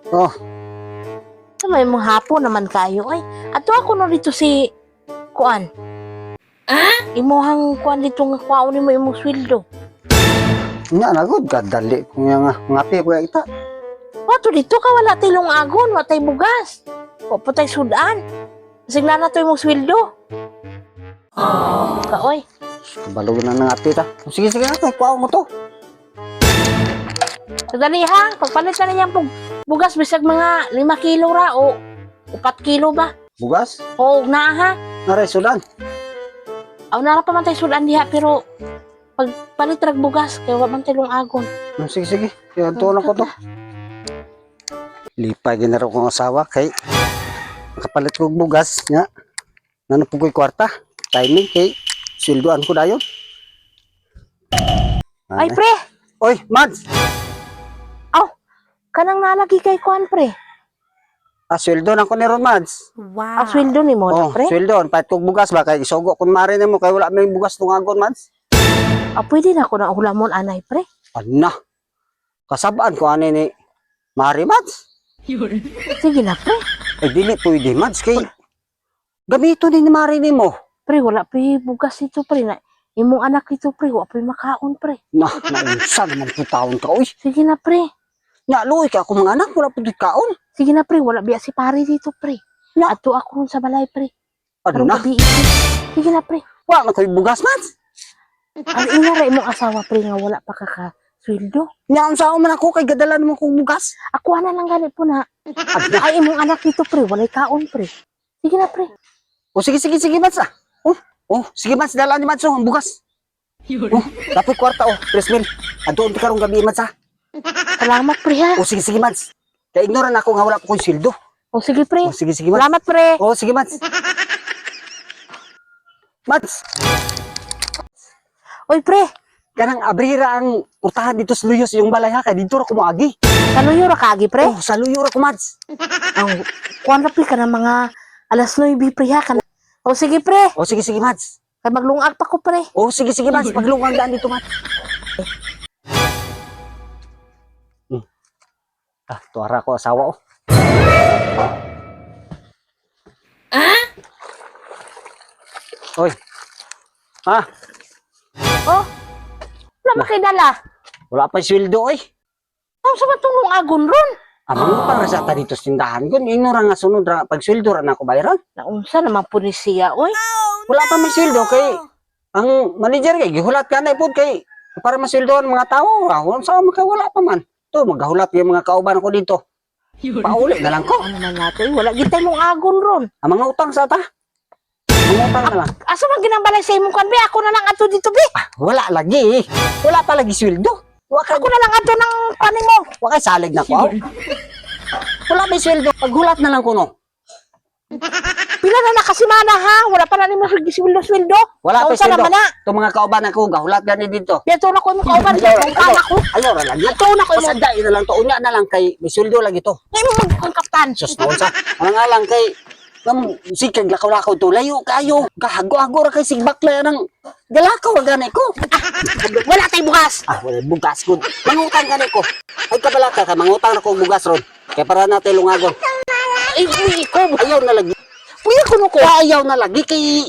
Oh, Sa may mga hapon naman kayo ay. Ato ako no dito si kuan. Imuhang kuan dito nga kuan mo imong sweldo. nya nagod kadali kung nga ngapi ko ita. Wato dito ka wala tay lungagon, wala tay bugas. Wa pa tay sudan. Sigla na to imong sweldo. Kaoy. Kabalo na nga ngapi ta. Sige sige na kuha mo to. Dali ha, pagpalit na niyang bugas bisag mga 5 kilo ra o 4 kilo ba? Bugas. O na ha. Naray sudan. Aw nara pa man tay sudan diha pero pagpalit rag bugas kay wa man tay lungagon. Sige sige. Kaya to na ko to. Lipay ginaro kong asawa kay nakapalit ko og bugas nya. Nanupugoy kwarta. Timing kay silduan ko dayon. Ay pre, Oy, Mads. kanang nalagi kay kuan pre. Sweldo na ko ni Ron, Mads. Wow. Sweldo ni mo Oh, pre. sweldo. Pahit kong bugas ba? Kay isugo kung mari na mo. Kay wala may bugas tungagon, Mads. Pwede na ako na hulamon anay pre. Ano? Kasabaan ko ani ni Mari, Mads. Sige na pre. Ay, dili pwede, Mads. Kay gamito ni Mari ni mo. Pre wala pa bugas ito pre na. Imong anak ito pre, wa pa makaon pre. Naunsa naman po taon ka, uy. Sige na pre. Nya, luoy ka ako mga anak. Wala po di kaon. Sige na pre, wala biya si pare dito pre. Na. Ato ako ron sa balay pre. Ano Karong na? gabi ito. Sige na pre. Wala na ko'y bugas, Mads. Ang ingara imong asawa pre nga wala pa sweldo. Nya, unsa man ako kay gadalan mo kong bugas. Ako na lang gani po na. Ano? Ay imong anak dito pre, walay kaon pre. Sige na pre. O, sige, Mads, ah. Sige, Mads. Dalaan ni Mads, ang bugas. Dapat kwarta, Presmil. Adoon ti karong gabi, Mads, ah. Salamat pre ha. Sige, Mads. Kaya ignoran ako nga wala po ko'y sildo. Sige pre. Sige, Mads. Salamat pre. Sige, Mads. Mads, Oy pre, kanang abrira ang utahan dito sa Luyos yung balay ha. Kaya dito ra ko moagi. kanuyo ra kaagi pre. Sa Luyo ra ko, Mads. Ang kuan ra pre ka ng mga alas 9 pre ha. Sige pre. Sige, Mads. Kay maglungag pa ko pre. Sige, Mads. Paglungang daan dito, Mads. Tuara ko asawa, Oy. Wala makidala. Wala pa sweldo, oy. Ang sa matulong agon ron. Amang pang resata dito sa tindahan ko. Ino ra nga sunod ra pag sweldo ra na ako bayaran. Naunsa naman po ni siya, oy. Wala pa may sweldo kay ang manager kay gihulat ka na ipod kay para masweldohan mga tao. Rahon sa mga wala pa man. To magahulat yung mga kauban ko dito. Pauli na lang ko. Ano man natin, wala gitay mong agon ron. Ang mga utang sa ta. Mga utang na lang. Asa man ginambalay sa imong kanbe? Ako na lang ato dito, be. Wala lagi. Wala pa lagi sweldo. Ako na lang ato ng paning mo. Wa kay salig na ko. Wala may sweldo. Paghulat na lang ko no. Pila na nakasimana ha? Wala pa na ni mo sweldo. Wala pa Naunsa sweldo. naman na. Itong mga kauban ako gahulat gani dito. Dito na ko imong kauban Ayaw, dito. Ang anak ko. Ayaw ra lagi. Ato na ko imong. Pasaday na lang to. Unya na lang kay may sweldo lagi to. Ngay mo magkaptan. Sus na unsa. Ang nga lang kay sikag lakaw-lakaw to. Layo kayo. Kahago-hago ra kay sigbakla ng galakaw ra gani ko. Wala tay bukas. Wala bugas ko. Mangutang gani ko. Ay kabalaka ka mangutang ra ko og bugas ron. Kay para natin lungagon. Ay, ko. Ayaw na lagi. Puya ko ko. Ayaw na lagi kay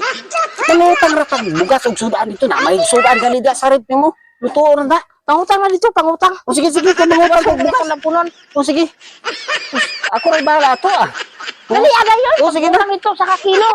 mangutang ra kag bugas og sudaan dito na. May sudaan gani da sa rep nimo. Luto ra na. Pangutang na dito, pangutang. Sige kay mangutang ko og bugas. Punon. Sige. Ako ray bahala to ah. Dali, ada yun. Sige na. Pangutang ito sa kakilo.